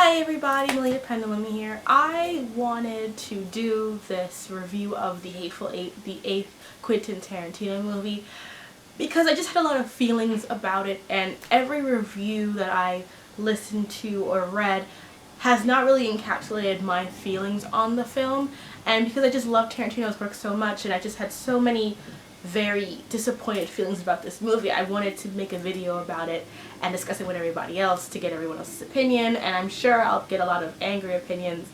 Hi everybody, Melita Pendulum here. I wanted to do this review of the Hateful Eight, the 8th Quentin Tarantino movie, because I just had a lot of feelings about it, and every review that I listened to or read has not really encapsulated my feelings on the film. And because I just love Tarantino's work so much and I just had so many very disappointed feelings about this movie, I wanted to make a video about it and discuss it with everybody else to get everyone else's opinion. And I'm sure I'll get a lot of angry opinions,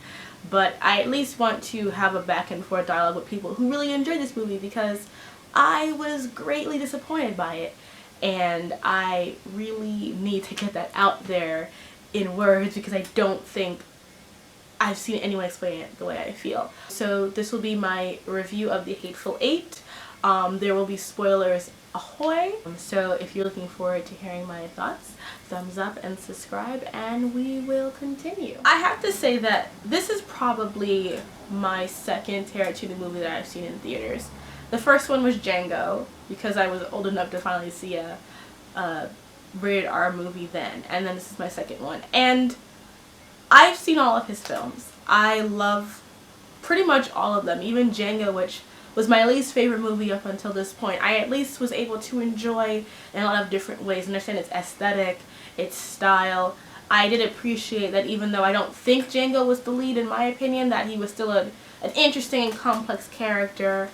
but I at least want to have a back and forth dialogue with people who really enjoyed this movie, because I was greatly disappointed by it and I really need to get that out there in words, because I don't think I've seen anyone explain it the way I feel. So this will be my review of the Hateful Eight. There will be spoilers ahoy. So if you're looking forward to hearing my thoughts, thumbs up and subscribe and we will continue. I have to say that this is probably my second Tarantino movie that I've seen in theaters. The first one was Django, because I was old enough to finally see a rated R movie then, and then this is my second one. And I've seen all of his films. I love pretty much all of them, even Django, which was my least favorite movie up until this point. I at least was able to enjoy in a lot of different ways, understand its aesthetic, its style. I did appreciate that even though I don't think Django was the lead in my opinion, that he was still an interesting and complex character.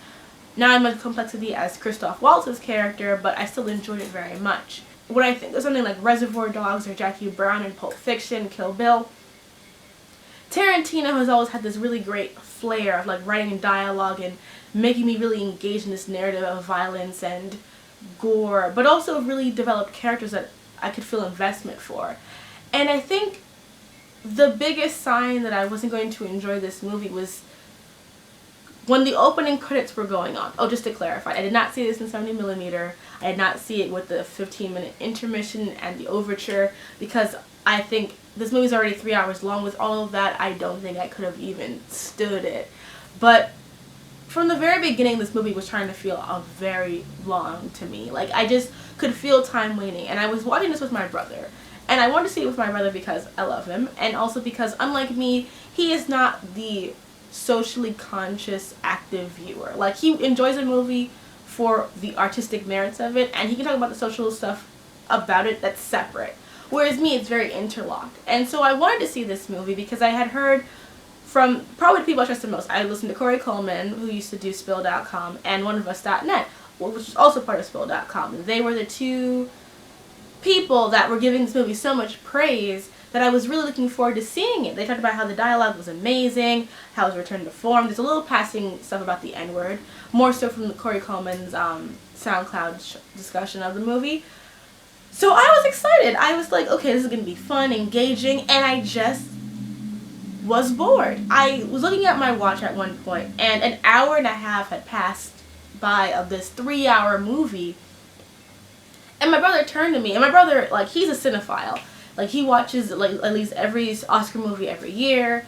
Not as much complexity as Christoph Waltz's character, but I still enjoyed it very much. When I think of something like Reservoir Dogs or Jackie Brown in Pulp Fiction, Kill Bill, Tarantino has always had this really great flair of like writing dialogue and making me really engaged in this narrative of violence and gore, but also really developed characters that I could feel investment for. And I think the biggest sign that I wasn't going to enjoy this movie was when the opening credits were going on. Oh, just to clarify, I did not see this in 70mm. I did not see it with the 15-minute intermission and the overture, because I think this movie's already 3 hours long. With all of that, I don't think I could have even stood it. But from the very beginning, this movie was trying to feel very long to me. Like, I just could feel time waning. And I was watching this with my brother. And I wanted to see it with my brother because I love him, and also because, unlike me, he is not the socially conscious, active viewer. Like, he enjoys a movie for the artistic merits of it, and he can talk about the social stuff about it that's separate. Whereas me, it's very interlocked. And so I wanted to see this movie because I had heard from probably the people I trusted most. I listened to Corey Coleman, who used to do Spill.com, and OneOfUs.net, which was also part of Spill.com. They were the two people that were giving this movie so much praise that I was really looking forward to seeing it. They talked about how the dialogue was amazing, how it was returned to form. There's a little passing stuff about the N-word, more so from the Corey Coleman's SoundCloud discussion of the movie. So I was excited. I was like, okay, this is going to be fun, engaging, and I just was bored. I was looking at my watch at one point, and an hour and a half had passed by of this 3-hour movie, and my brother turned to me, and my brother, like, he's a cinephile. Like, he watches, like, at least every Oscar movie every year,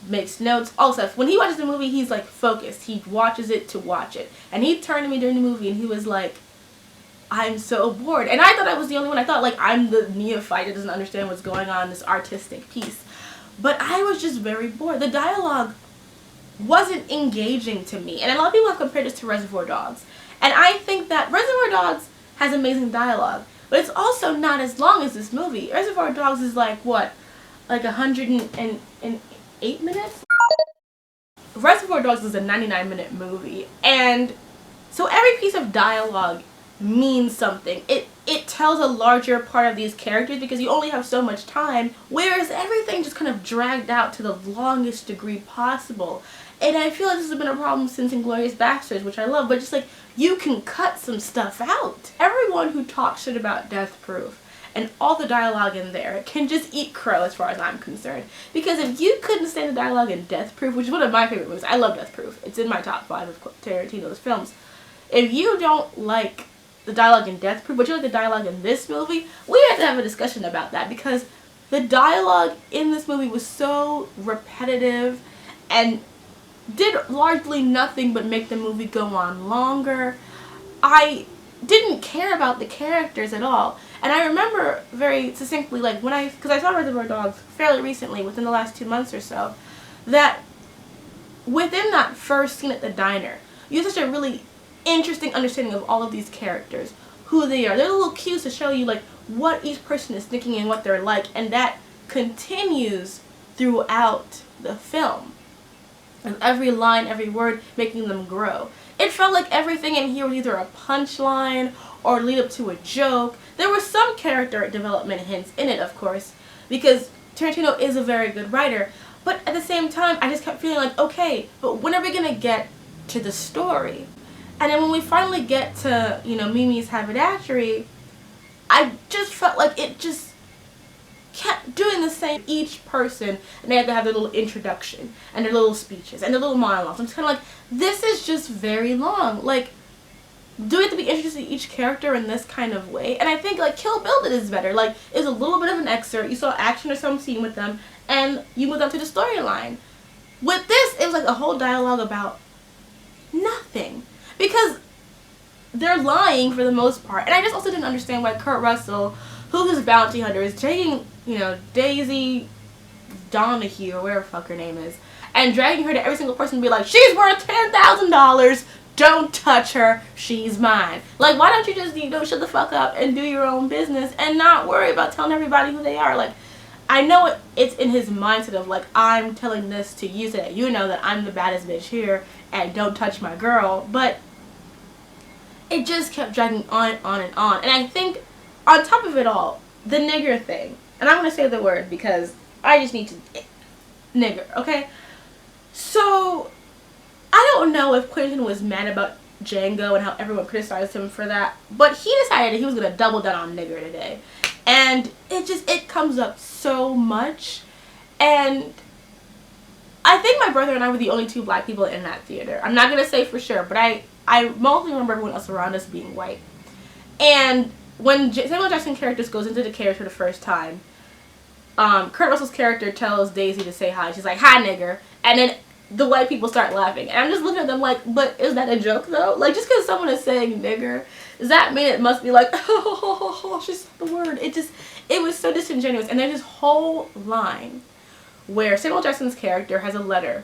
makes notes, all stuff. When he watches a movie, he's, like, focused. He watches it to watch it. And he turned to me during the movie, and he was like, I'm so bored. And I thought I was the only one. I thought, like, I'm the neophyte that doesn't understand what's going on in this artistic piece. But I was just very bored. The dialogue wasn't engaging to me. And a lot of people have compared this to Reservoir Dogs. And I think that Reservoir Dogs has amazing dialogue, but it's also not as long as this movie. Reservoir Dogs is like, what, like 108 minutes? Reservoir Dogs is a 99-minute movie, and so every piece of dialogue means something. It tells a larger part of these characters because you only have so much time, whereas everything just kind of dragged out to the longest degree possible. And I feel like this has been a problem since Inglourious Basterds, which I love, but just like, you can cut some stuff out. Everyone who talks shit about Death Proof and all the dialogue in there can just eat crow as far as I'm concerned. Because if you couldn't stand the dialogue in Death Proof, which is one of my favorite movies, I love Death Proof. It's in my top 5 of Tarantino's films. If you don't like the dialogue in Death Proof, but you like the dialogue in this movie, we have to have a discussion about that, because the dialogue in this movie was so repetitive and did largely nothing but make the movie go on longer. I didn't care about the characters at all. And I remember very succinctly, like, because I saw Reservoir Dogs fairly recently, within the last 2 months or so, that within that first scene at the diner, you have such a really interesting understanding of all of these characters, who they are. They're little cues to show you, like, what each person is thinking and what they're like, and that continues throughout the film. And every line, every word, making them grow. It felt like everything in here was either a punchline or lead up to a joke. There were some character development hints in it, of course, because Tarantino is a very good writer. But at the same time, I just kept feeling like, okay, but when are we going to get to the story? And then when we finally get to, Mimi's haberdashery, I just felt like it just kept doing the same each person, and they had to have their little introduction and their little speeches and their little monologues. I'm just kind of like, this is just very long. Like, do we have to be introduced to each character in this kind of way? And I think, like, Kill Bill did this better. Like, it was a little bit of an excerpt. You saw action or some scene with them, and you moved on to the storyline. With this, it was like a whole dialogue about nothing. Because they're lying for the most part. And I just also didn't understand why Kurt Russell, who this bounty hunter, is taking, Daisy Donahue, or whatever the fuck her name is, and dragging her to every single person and be like, she's worth $10,000. Don't touch her. She's mine. Like, why don't you just, shut the fuck up and do your own business and not worry about telling everybody who they are? Like, I know it's in his mindset of, like, I'm telling this to you so that you know that I'm the baddest bitch here and don't touch my girl. But it just kept dragging on and on and on. And I think, on top of it all, the nigger thing. And I'm going to say the word because I just need to... Nigger, okay? So, I don't know if Quentin was mad about Django and how everyone criticized him for that, but he decided he was going to double down on nigger today. And it comes up so much. And I think my brother and I were the only two black people in that theater. I'm not going to say for sure, but I mostly remember everyone else around us being white. And when Samuel Jackson character goes into the carriage for the first time, Kurt Russell's character tells Daisy to say hi. She's like, hi, nigger. And then the white people start laughing. And I'm just looking at them like, but is that a joke, though? Like, just because someone is saying nigger, does that mean it must be like, oh, she said the word? It was so disingenuous. And there's this whole line where Samuel Jackson's character has a letter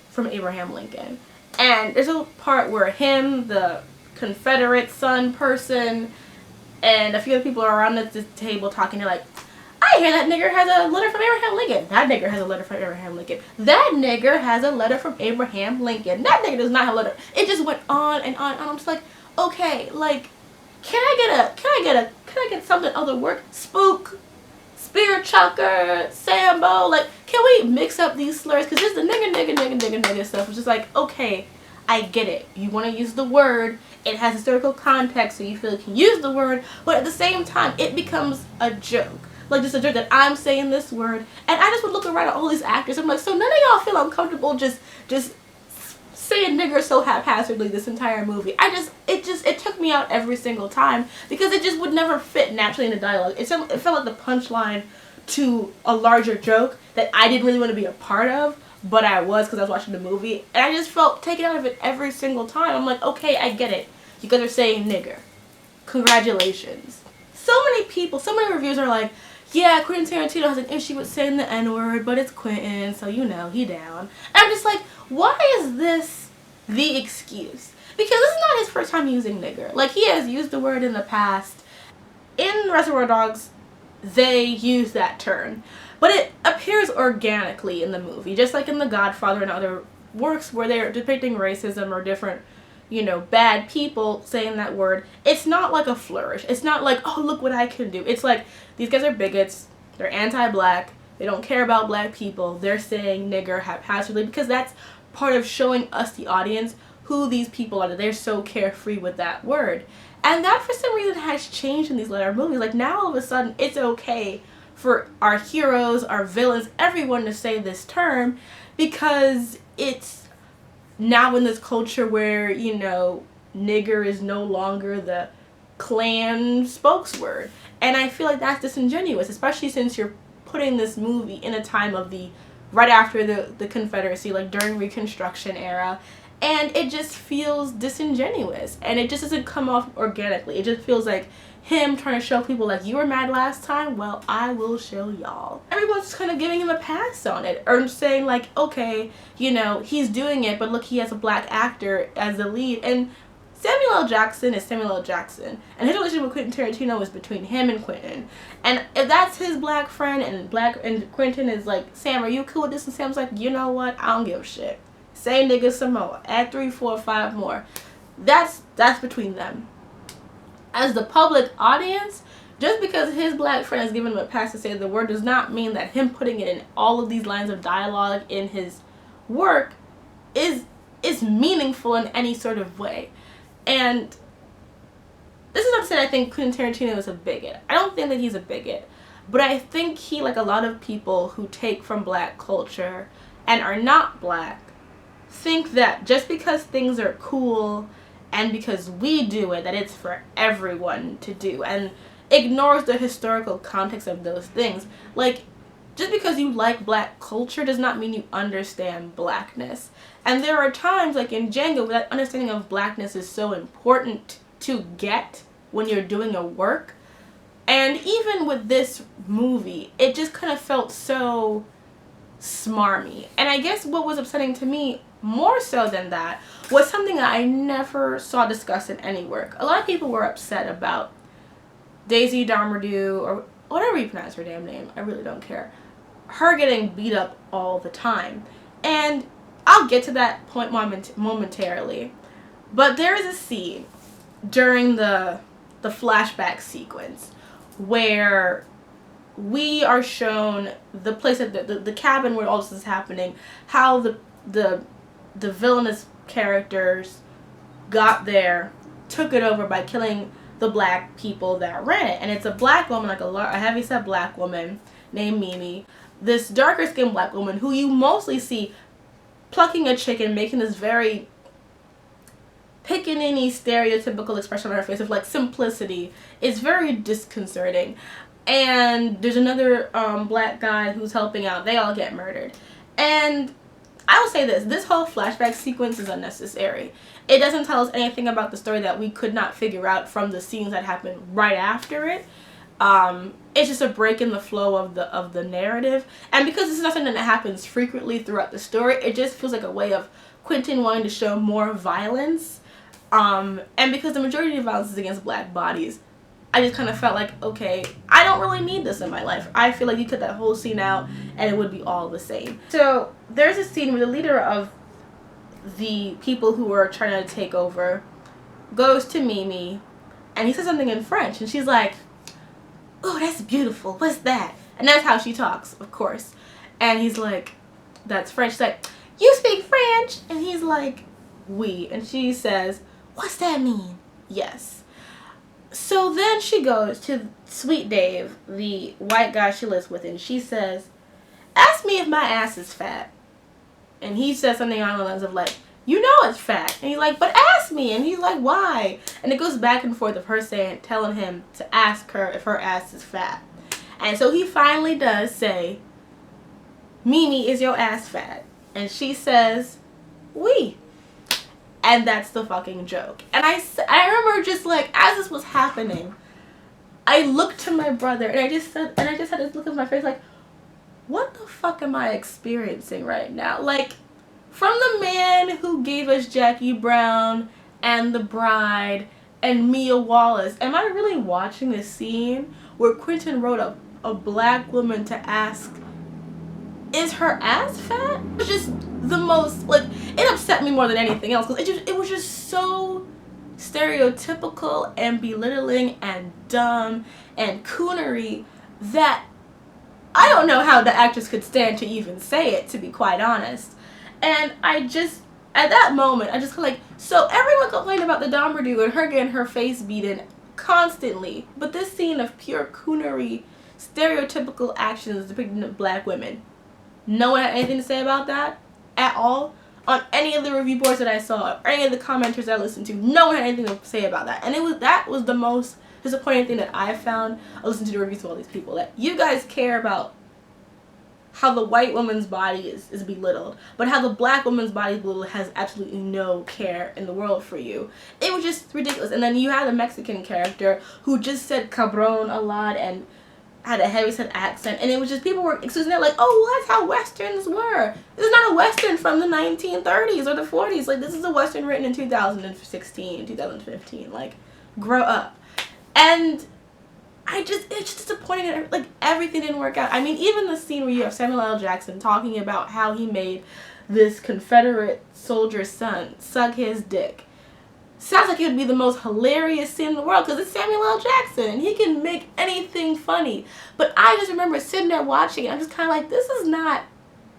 from Abraham Lincoln. And there's a part where him, the Confederate son person, and a few other people are around the table talking. They're like, I hear that nigger has a letter from Abraham Lincoln. That nigger has a letter from Abraham Lincoln. That nigger has a letter from Abraham Lincoln. That nigger does not have a letter. It just went on and on. And I'm just like, okay, like, can I get something other word? Spook, spear chucker, Sambo. Like, can we mix up these slurs? Because this is the nigger stuff. It's just like, okay, I get it. You want to use the word. It has historical context, so you feel you can use the word. But at the same time, it becomes a joke. Like, just a joke that I'm saying this word. And I just would look around at all these actors. I'm like, so none of y'all feel uncomfortable just saying nigger so haphazardly this entire movie. It took me out every single time because it just would never fit naturally in the dialogue. It felt like the punchline to a larger joke that I didn't really want to be a part of, but I was because I was watching the movie. And I just felt taken out of it every single time. I'm like, okay, I get it. You guys are saying nigger. Congratulations. So many reviews are like, yeah, Quentin Tarantino has an issue with saying the N-word, but it's Quentin, so he down. And I'm just like, why is this the excuse? Because this is not his first time using nigger. Like, he has used the word in the past. In Reservoir Dogs, they use that term. But it appears organically in the movie, just like in The Godfather and other works where they're depicting racism or different, bad people saying that word. It's not like a flourish. It's not like, oh, look what I can do. It's like, these guys are bigots. They're anti-black. They don't care about black people. They're saying nigger haphazardly because that's part of showing us, the audience, who these people are. That they're so carefree with that word. And that, for some reason, has changed in these later movies. Like, now, all of a sudden, it's okay for our heroes, our villains, everyone to say this term because it's now in this culture where, nigger is no longer the Klan spokesword. And I feel like that's disingenuous, especially since you're putting this movie in a time of right after the Confederacy, like during Reconstruction era. and it just feels disingenuous, and it just doesn't come off organically. It just feels like him trying to show people, like, you were mad last time, well, I will show y'all. Everyone's kind of giving him a pass on it, or saying, like, okay, you know, he's doing it, but look, he has a black actor as the lead, and Samuel L. Jackson is Samuel L. Jackson, and his relationship with Quentin Tarantino is between him and Quentin. And if that's his black friend, and Quentin is like, Sam, are you cool with this? And Sam's like, you know what? I don't give a shit. Say nigga some more. Add 3, 4, 5 more. That's between them. As the public audience, just because his black friend has given him a pass to say the word does not mean that him putting it in all of these lines of dialogue in his work is meaningful in any sort of way. And this is not to say I think Quentin Tarantino is a bigot. I don't think that he's a bigot. But I think he, like a lot of people who take from black culture and are not black, think that just because things are cool and because we do it, that it's for everyone to do, and ignores the historical context of those things. Like, just because you like black culture does not mean you understand blackness. And there are times, like in Django, that understanding of blackness is so important to get when you're doing a work. And even with this movie, it just kind of felt so smarmy. And I guess what was upsetting to me more so than that was something that I never saw discussed in any work. A lot of people were upset about Daisy Darmadu, or whatever you pronounce her damn name, I really don't care, her getting beat up all the time. And I'll get to that point momentarily. But there is a scene during the flashback sequence where we are shown the place at the cabin where all this is happening, how the villainous characters got there, took it over by killing the black people that ran it. And it's a black woman, like a heavyset black woman named Mimi, this darker skinned black woman who you mostly see plucking a chicken, making this very pickaninny stereotypical expression on her face of like simplicity. It's very disconcerting. And there's another black guy who's helping out. They all get murdered. And I will say this whole flashback sequence is unnecessary. It doesn't tell us anything about the story that we could not figure out from the scenes that happened right after it. It's just a break in the flow of the narrative. And because this is not something that happens frequently throughout the story, it just feels like a way of Quentin wanting to show more violence. And because the majority of violence is against black bodies, I just kind of felt like, okay, I don't really need this in my life. I feel like you cut that whole scene out and it would be all the same. So there's a scene where the leader of the people who are trying to take over goes to Mimi and he says something in French and she's like, oh, that's beautiful, what's that? And that's how she talks, of course. And he's like, that's French. She's like, you speak French? And he's like, oui. And she says, what's that mean? Yes. So then she goes to Sweet Dave, the white guy she lives with, and she says, ask me if my ass is fat. And he says something along the lines of like, you know it's fat. And he's like, but ask me. And he's like, why? And it goes back and forth of her telling him to ask her if her ass is fat. And so he finally does say, Mimi, is your ass fat? And she says, oui. And that's the fucking joke. And I remember just like, as this was happening, I looked to my brother and I just had this look on my face like, what the fuck am I experiencing right now? Like, from the man who gave us Jackie Brown and The Bride and Mia Wallace, am I really watching a scene where Quentin wrote a black woman to ask, is her ass fat? It was just the most, like, it upset me more than anything else because it was just so stereotypical and belittling and dumb and coonery that I don't know how the actress could stand to even say it, to be quite honest. And I just, at that moment, I just like, so everyone complained about the Darmadu and her getting her face beaten constantly, but this scene of pure coonery, stereotypical actions depicting of black women, no one had anything to say about that at all on any of the review boards that I saw or any of the commenters I listened to. No one had anything to say about that, and that was the most disappointing thing that I found. I listened to the reviews of all these people, that you guys care about how the white woman's body is belittled, but how the black woman's body is belittled has absolutely no care in the world for you. It was just ridiculous. And then you had a Mexican character who just said cabron a lot and had a heavyset accent, and it was just, people were excusing it like, oh, well, that's how westerns were. This is not a western from the 1930s or the 40s. Like, this is a western written in 2016, 2015. Like, grow up. And it's just disappointing that, like, everything didn't work out. I mean, even the scene where you have Samuel L. Jackson talking about how he made this Confederate soldier's son suck his dick. Sounds like it would be the most hilarious scene in the world because it's Samuel L. Jackson and he can make anything funny. But I just remember sitting there watching it. I'm just kind of like, this is not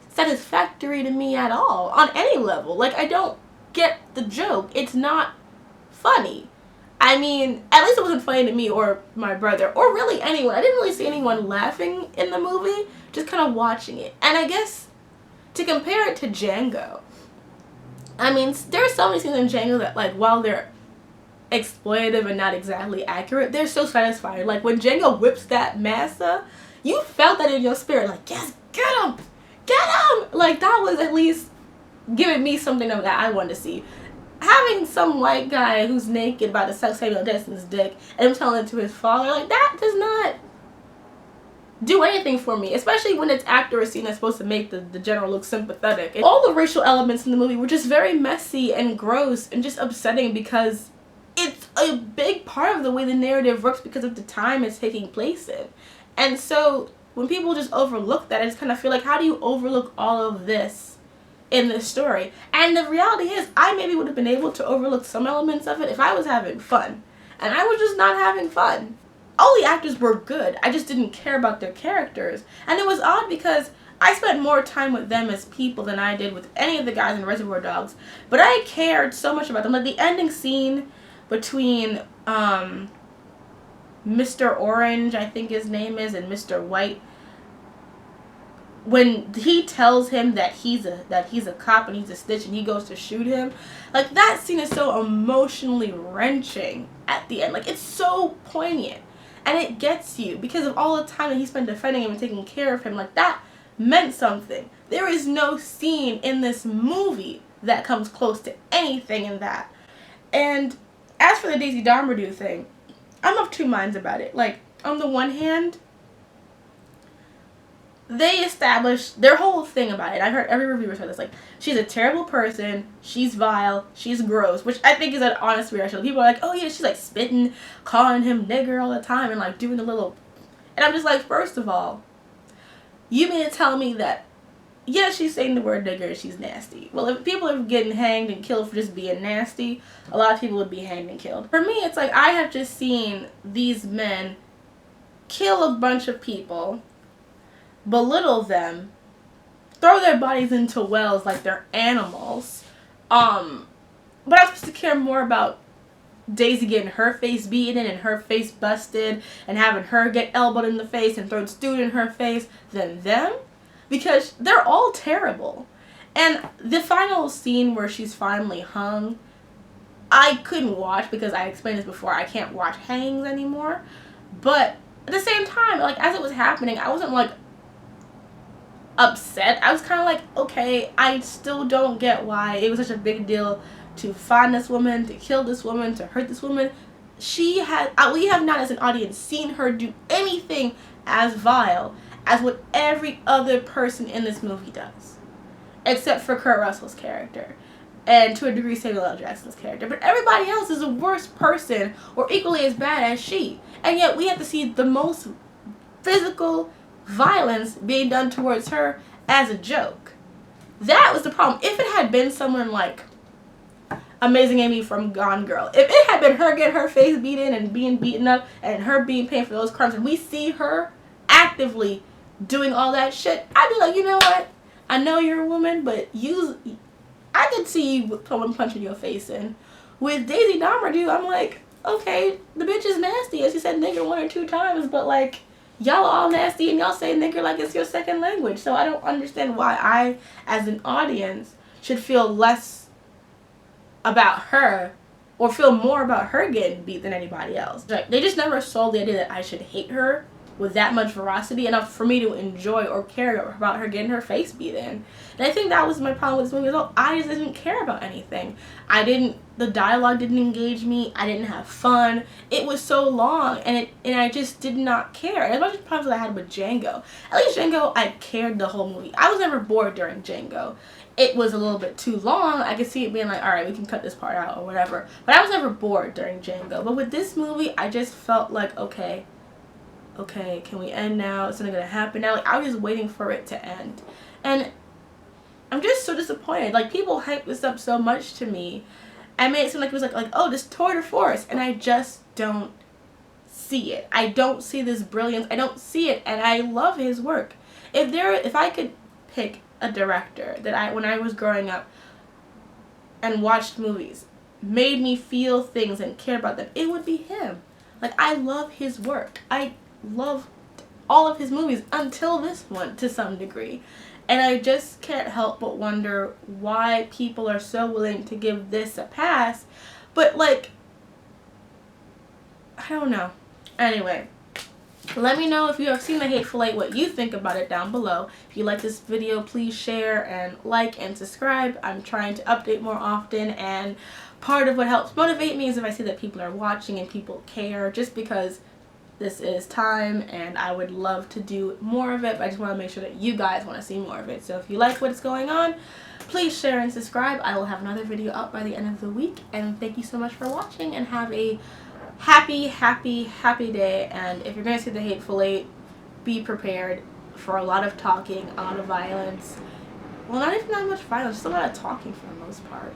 satisfactory to me at all on any level. Like, I don't get the joke. It's not funny. I mean, at least it wasn't funny to me or my brother or really anyone. I didn't really see anyone laughing in the movie, just kind of watching it. And I guess to compare it to Django, I mean, there are so many scenes in Django that, like, while they're exploitative and not exactly accurate, they're so satisfying. Like, when Django whips that massa, you felt that in your spirit. Like, yes, get him! Get him! Like, that was at least giving me something that I wanted to see. Having some white guy who's naked about to suck Samuel Jackson's dick and him telling it to his father, like, that does not do anything for me, especially when it's after a scene that's supposed to make the general look sympathetic. And all the racial elements in the movie were just very messy and gross and just upsetting because it's a big part of the way the narrative works because of the time it's taking place in. And so when people just overlook that, I just kind of feel like, how do you overlook all of this in this story? And the reality is, I maybe would have been able to overlook some elements of it if I was having fun. And I was just not having fun. All the actors were good. I just didn't care about their characters. And it was odd because I spent more time with them as people than I did with any of the guys in Reservoir Dogs. But I cared so much about them. Like the ending scene between Mr. Orange, I think his name is, and Mr. White, when he tells him that he's a cop and he's a snitch and he goes to shoot him, like, that scene is so emotionally wrenching at the end. Like, it's so poignant. And it gets you because of all the time that he spent defending him and taking care of him. Like, that meant something. There is no scene in this movie that comes close to anything in that. And as for the Daisy Darmadu thing, I'm of two minds about it. Like, on the one hand, they established their whole thing about it. I heard every reviewer say this. Like, she's a terrible person. She's vile. She's gross. Which I think is an honest reaction. People are like, oh yeah, she's like spitting, calling him nigger all the time, and like doing the little. And I'm just like, first of all, you mean to tell me that, yeah, she's saying the word nigger and she's nasty. Well, if people are getting hanged and killed for just being nasty, a lot of people would be hanged and killed. For me, it's like, I have just seen these men kill a bunch of people, belittle them, throw their bodies into wells like they're animals. But I'm supposed to care more about Daisy getting her face beaten and her face busted and having her get elbowed in the face and thrown stewed in her face than them? Because they're all terrible. And the final scene where she's finally hung, I couldn't watch because I explained this before. I can't watch hangings anymore. But at the same time, like, as it was happening, I wasn't like upset. I was kind of like, okay, I still don't get why it was such a big deal to find this woman, to kill this woman, to hurt this woman. We have not as an audience seen her do anything as vile as what every other person in this movie does, except for Kurt Russell's character and to a degree Samuel L. Jackson's character. But everybody else is a worse person or equally as bad as she, and yet we have to see the most physical violence being done towards her as a joke. That was the problem. If it had been someone like Amazing Amy from Gone Girl, if it had been her getting her face beaten and being beaten up and her being paid for those crimes, and we see her actively doing all that shit, I'd be like, you know what? I know you're a woman, but I could see you with someone punching your face in. With Daisy Darmadu, I'm like, okay, the bitch is nasty. As she said nigger 1 or 2 times, but like, y'all are all nasty and y'all say nigger like it's your second language. So I don't understand why I, as an audience, should feel less about her or feel more about her getting beat than anybody else. Like, they just never sold the idea that I should hate her with that much veracity enough for me to enjoy or care about her getting her face beat in. And I think that was my problem with this movie as well. I just didn't care about anything. The dialogue didn't engage me. I didn't have fun. It was so long, and I just did not care. And as much as problems I had with Django, at least Django, I cared the whole movie. I was never bored during Django. It was a little bit too long. I could see it being like, all right, we can cut this part out or whatever. But I was never bored during Django. But with this movie, I just felt like, okay, can we end now? It's not gonna happen now. Like, I was just waiting for it to end. And I'm just so disappointed. Like, people hype this up so much to me. I made it seem like it was like, oh, this tour de force. And I just don't see it. I don't see this brilliance. I don't see it. And I love his work. If I could pick a director that when I was growing up and watched movies, made me feel things and care about them, it would be him. Like, I love his work. I love all of his movies until this one to some degree. And I just can't help but wonder why people are so willing to give this a pass. But, like, I don't know. Anyway, let me know if you have seen The Hateful Eight, what you think about it down below. If you like this video, please share and like and subscribe. I'm trying to update more often, and part of what helps motivate me is if I see that people are watching and people care, just because this is time and I would love to do more of it, but I just want to make sure that you guys want to see more of it. So if you like what's going on, please share and subscribe. I will have another video up by the end of the week, and thank you so much for watching, and have a happy day. And if you're going to see The Hateful Eight, be prepared for a lot of talking, a lot of violence. Well, not even that much violence, just a lot of talking for the most part.